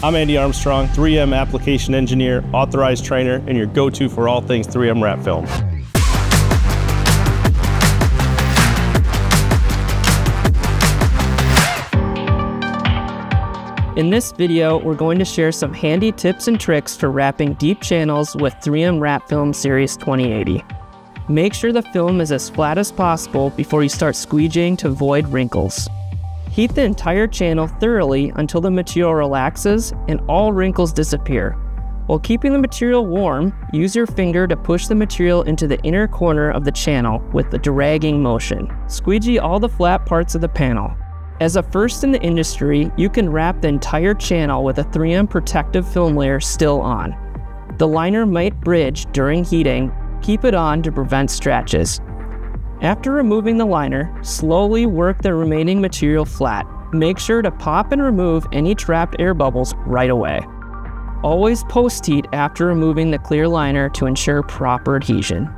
I'm Andy Armstrong, 3M application engineer, authorized trainer, and your go-to for all things 3M wrap film. In this video, we're going to share some handy tips and tricks for wrapping deep channels with 3M Wrap Film Series 2080. Make sure the film is as flat as possible before you start squeegeeing to avoid wrinkles. Heat the entire channel thoroughly until the material relaxes and all wrinkles disappear. While keeping the material warm, use your finger to push the material into the inner corner of the channel with the dragging motion. Squeegee all the flat parts of the panel. As a first in the industry, you can wrap the entire channel with a 3M protective film layer still on. The liner might bridge during heating. Keep it on to prevent scratches. After removing the liner, slowly work the remaining material flat. Make sure to pop and remove any trapped air bubbles right away. Always post-heat after removing the clear liner to ensure proper adhesion.